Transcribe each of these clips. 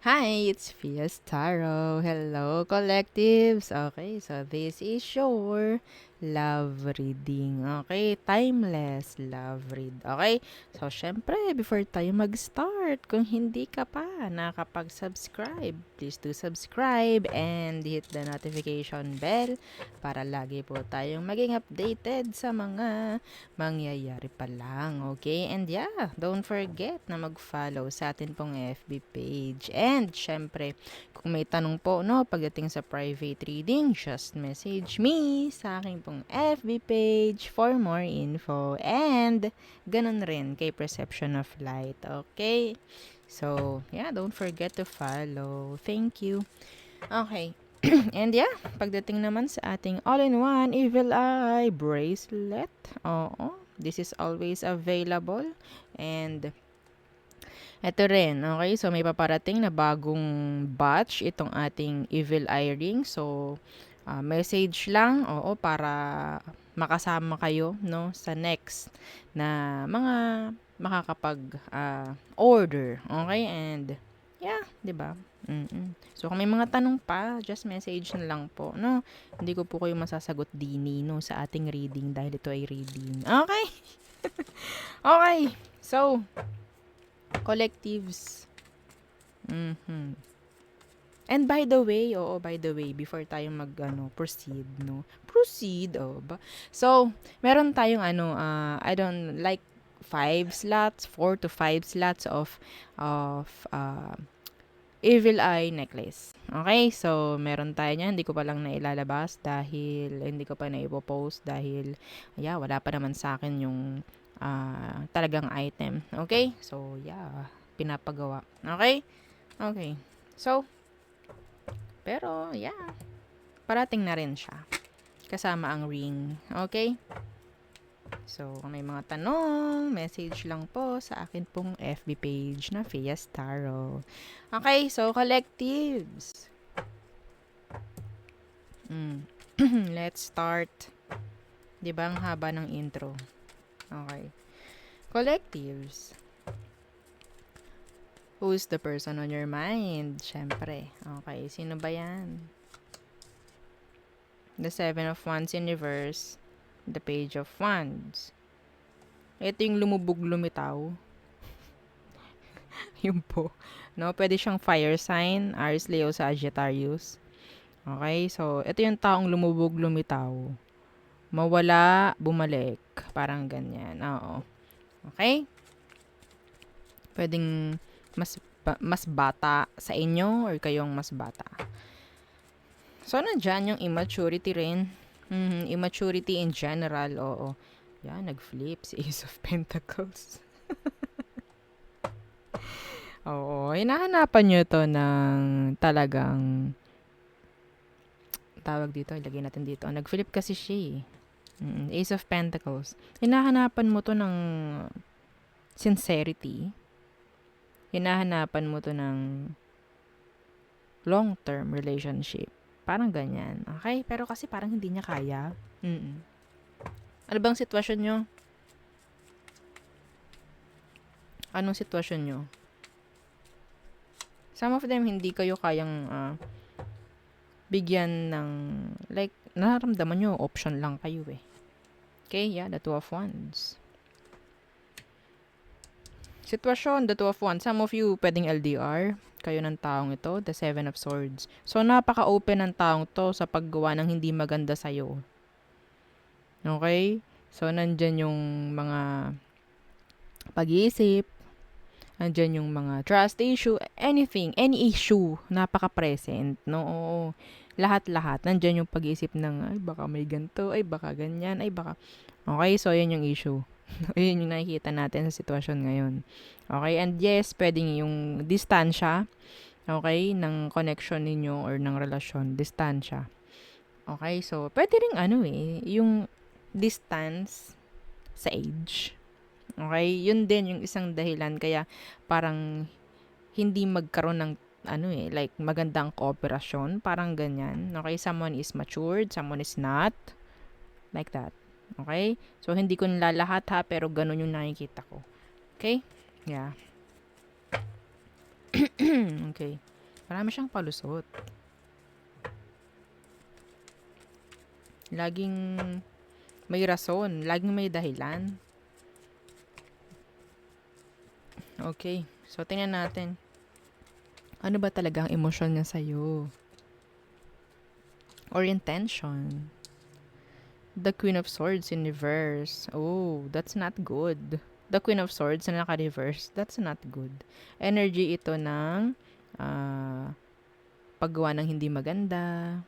Hi, it's Fiestaro. Hello, collectives. Okay, so this is your love reading. Okay, timeless love read. Okay, so syempre, before tayo mag-start, kung hindi ka pa nakapag-subscribe, please do subscribe and hit the notification bell para lagi po tayong maging updated sa mga mangyayari pa lang, okay? And yeah, don't forget na mag-follow sa atin pong FB page. And syempre, kung may tanong po, no, pagdating sa private reading, just message me sa aking pong FB page for more info. And ganun rin kay Perception of Light, okay? So, yeah, don't forget to follow. Thank you. Okay. And yeah, pagdating naman sa ating all-in-one Evil Eye bracelet, oo, this is always available. And eto rin, okay, so may paparating na bagong batch itong ating Evil Eye ring. So, message lang, oo, para makasama kayo, no, sa next na mga makakapag order, okay? And yeah, 'di ba? So, kung may mga tanong pa, just message na lang po, no? Hindi ko po kayo masasagot dini, no, sa ating reading dahil ito ay reading. Okay? Okay. So, collectives. And by the way, before tayo proceed, no? Proceed, ba? So, meron tayong I don't like 4 to 5 slots of Evil Eye necklace. Okay? So, meron tayo niyan. Hindi ko pa lang nailalabas dahil hindi ko pa naipopost dahil wala pa naman sa akin yung talagang item. Okay? So, pinapagawa. Okay? Okay. So, pero, parating na rin siya. Kasama ang ring. Okay? So, kung may mga tanong, message lang po sa akin pong FB page na Fiestaro. Okay, so collectives. Let's start. Diba ang haba ng intro? Okay. Collectives. Who's the person on your mind? Syempre. Okay, sino ba yan? The Seven of Wands in reverse. The Page of Wands. Ito yung lumubog lumitaw. Yun po. No, pwede siyang fire sign, Aries, Leo, Sagittarius. Okay, so ito yung taong lumubog lumitaw. Mawala, bumalik. Parang ganyan. Oo. Okay? Pwedeng mas bata sa inyo or kayong mas bata. So, nandyan yung immaturity rin. Immaturity in general, oo. Nag-flip si Ace of Pentacles. Oo, hinahanapan nyo to ng talagang tawag dito, ilagay natin dito. Nag-flip kasi siya Ace of Pentacles. Hinahanapan mo to ng sincerity. Hinahanapan mo to ng long-term relationship. Parang ganyan. Okay? Pero kasi parang hindi niya kaya. Ano bang sitwasyon nyo? Anong sitwasyon nyo? Some of them, hindi kayo kayang bigyan ng, like, nararamdaman nyo, option lang kayo eh. Okay? The Two of Wands. Sitwasyon, the Two of Wands. Some of you, pwedeng LDR. Kayo ng taong ito, the Seven of Swords. So, napaka-open ng taong to sa paggawa ng hindi maganda sa'yo. Okay? So, nandyan yung mga pag-iisip, nandyan yung mga trust issue, anything, any issue, napaka-present, no? Oo. Lahat-lahat. Nandyan yung pag-iisip ng, ay, baka may ganito, ay, baka ganyan, ay, baka... Okay, so, yan yung issue. Yun yung nakikita natin sa sitwasyon ngayon. Okay, and yes, pwedeng yung distansya, okay, ng connection ninyo or ng relasyon, distansya. Okay, so, pwede rin yung distance sa age. Okay, yun din yung isang dahilan kaya parang hindi magkaroon ng like magandang kooperasyon, parang ganyan. Okay, someone is matured, someone is not. Like that. Okay? So, hindi ko nilalahat ha, pero ganun yung nakikita ko. Okay? Yeah. Okay. Marami siyang palusot. Laging may rason. Laging may dahilan. Okay. So, tingnan natin. Ano ba talaga ang emosyon niya sa'yo? Or intention? The Queen of Swords in reverse. Oh, that's not good. The Queen of Swords na naka-reverse, that's not good. Energy ito ng paggawa ng hindi maganda,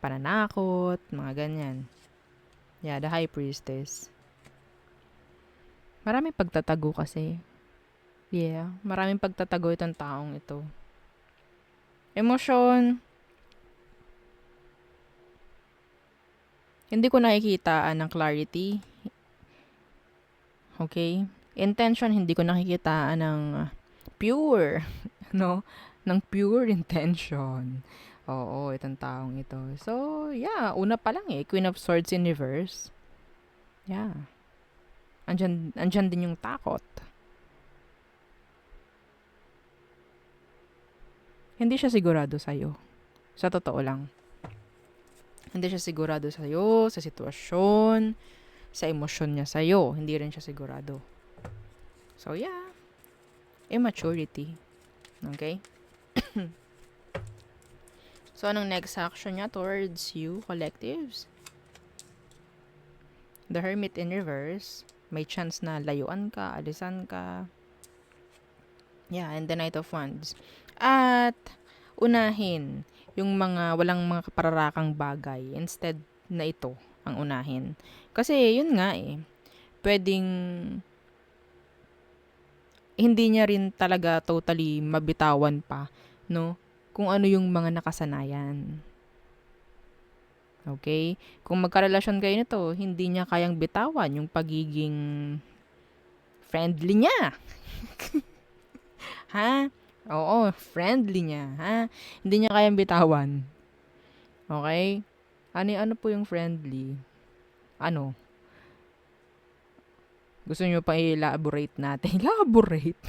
pananakot, mga ganyan. Yeah, the High Priestess. Maraming pagtatago kasi. Yeah, maraming pagtatago itong taong ito. Emosyon, hindi ko nakikita ng clarity. Okay? Intention, hindi ko nakikita ng pure, no? Ng pure intention. Oo, itong taong ito. So, yeah, una pa lang Queen of Swords in reverse. Yeah. Andyan din yung takot. Hindi siya sigurado sa'yo. Sa totoo lang. Hindi siya sigurado sa'yo, sa sitwasyon, sa emosyon niya sa'yo. Hindi rin siya sigurado. So, yeah. Immaturity. Okay? So, anong next action niya towards you, collectives? The Hermit in reverse. May chance na layuan ka, alisan ka. Yeah, and the Knight of Wands. At, unahin yung mga walang mga kapararakang bagay instead na ito ang unahin. Kasi, yun nga pwedeng hindi niya rin talaga totally mabitawan pa, no? Kung ano yung mga nakasanayan. Okay? Kung magkarelasyon kayo nito, hindi niya kayang bitawan yung pagiging friendly niya. Ha? Oo, friendly niya. Ha? Hindi niya kayang bitawan. Okay? Ano po yung friendly? Ano? Gusto niyo pa i-elaborate natin? Elaborate?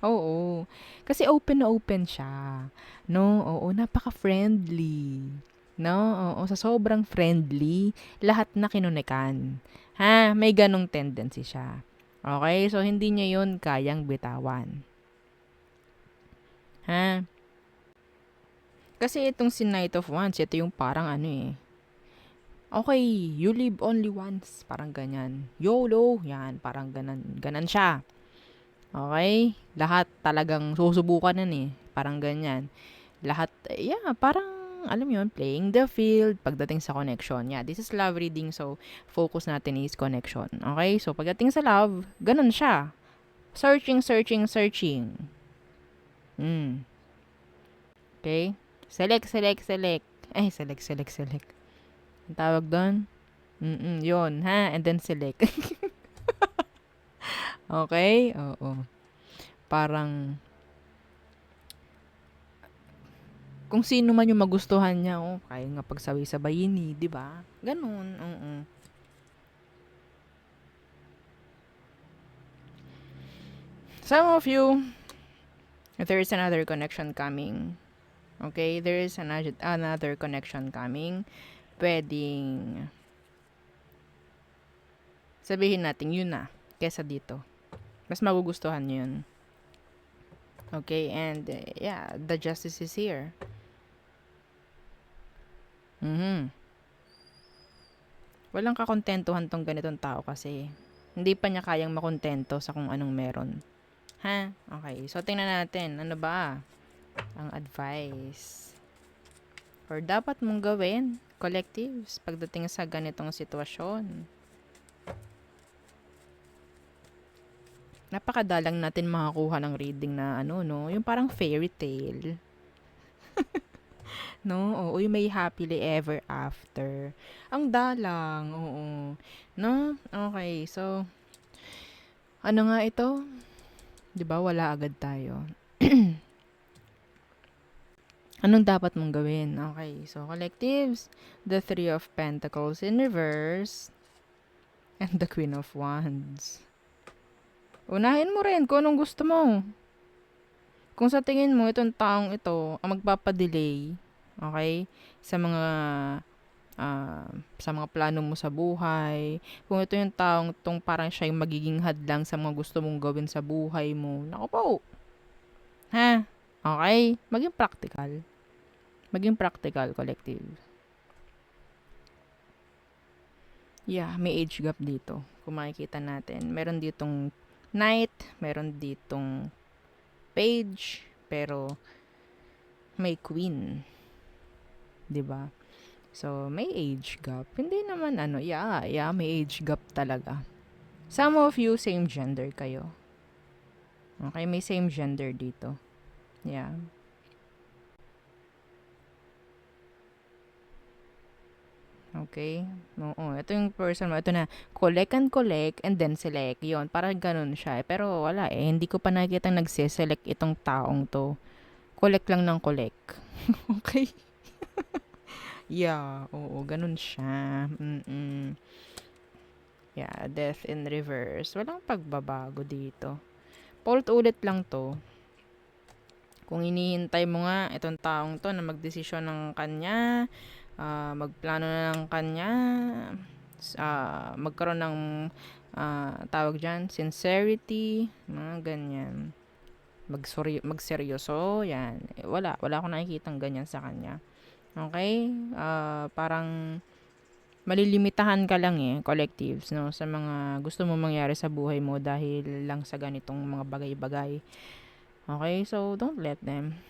Oo. Kasi open na open siya. No? Oo, napaka-friendly. No? Oo, sa sobrang friendly, lahat na kinunekan. Ha? May ganong tendency siya. Okay? So, hindi niya yun kayang bitawan. Ha? Kasi itong si Knight of Wands, ito yung parang okay, you live only once. Parang ganyan. YOLO. Yan, parang ganan siya. Okay? Lahat talagang susubukan nun Parang ganyan. Lahat, yeah, parang, alam mo yun, playing the field pagdating sa connection. Yeah, this is love reading, so focus natin is connection. Okay? So, pagdating sa love, ganun siya. Searching. Okay? Select. Ay, select. Ang tawag doon? Yun, ha? And then select. Okay? Oo. Parang, kung sino man yung magustuhan niya, kaya nga pagsabay-sabayin di ba? Ganun, oo. Some of you, there is another connection coming. Okay? There is another connection coming. Pwedeng sabihin natin yun na kesa dito. Mas magugustuhan nyo yun. Okay? And, yeah, the justice is here. Walang kakontentuhan tong ganitong tao kasi hindi pa niya kayang makontento sa kung anong meron. Ha? Okay. So, tingnan natin. Ano ba ang advice? Or dapat mong gawin, collectives, pagdating sa ganitong sitwasyon. Napakadalang natin makakuha ng reading na yung parang fairy tale. No? Oo, yung may happily ever after. Ang dalang, oo. No? Okay, so, ano nga ito? 'Di ba wala agad tayo. Anong dapat mong gawin? Okay, so collectives, the Three of Pentacles in reverse, and the Queen of Wands. Unahin mo rin kung anong gusto mo. Kung sa tingin mo itong taong ito ang magpapadelay, okay, sa mga sa mga plano mo sa buhay, kung ito yung taong tong parang siya yung magiging hadlang sa mga gusto mong gawin sa buhay mo, naku po, ha? Okay? Maging practical. Maging practical, collective. Yeah, may age gap dito. Kung makikita natin, meron ditong knight, meron ditong page, pero may queen, 'di ba? So, may age gap. Hindi naman yeah, may age gap talaga. Some of you same gender kayo. Okay, may same gender dito. Yeah. Okay? Oo, ito yung person mo. Ito na, collect and then select. Yon, parang ganun siya. Pero wala eh, hindi ko pa nakikita nagse-select itong taong to. Collect lang ng collect. Okay? Yeah, oo, ganun siya. Mm-mm. Yeah, death in reverse. Walang pagbabago dito. Paulit-ulit lang to. Kung inihintay mo nga itong taong to na magdesisyon ng kanya, magplano na ng kanya, magkaroon ng tawag dyan, sincerity, mga ganyan. Magseryoso, yan. Wala akong nakikitang ganyan sa kanya. Okay? Parang malilimitahan ka lang collectives, no? Sa mga gusto mo mangyari sa buhay mo dahil lang sa ganitong mga bagay-bagay. Okay? So, don't let them.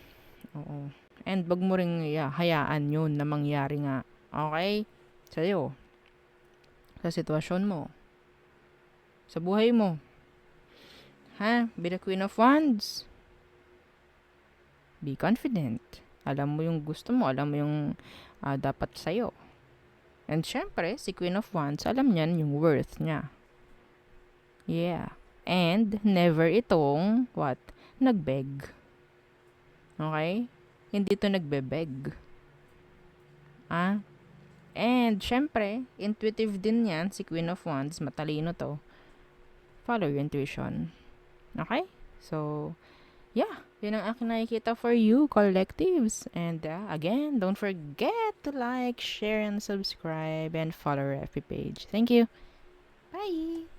Oo. And wag mo ring hayaan yun na mangyari nga. Okay? Sa'yo. Sa sitwasyon mo. Sa buhay mo. Ha? Be the Queen of Wands. Be confident. Alam mo yung gusto mo. Alam mo yung dapat sa'yo. And syempre, si Queen of Wands, alam niyan yung worth niya. Yeah. And never itong, nagbeg. Okay? Hindi to nagbe-beg. And syempre, intuitive din yan, si Queen of Wands, matalino to. Follow your intuition. Okay? So, yeah, yun ang aking nakikita for you, collectives. And again, don't forget to like, share, and subscribe, and follow our FB page. Thank you. Bye!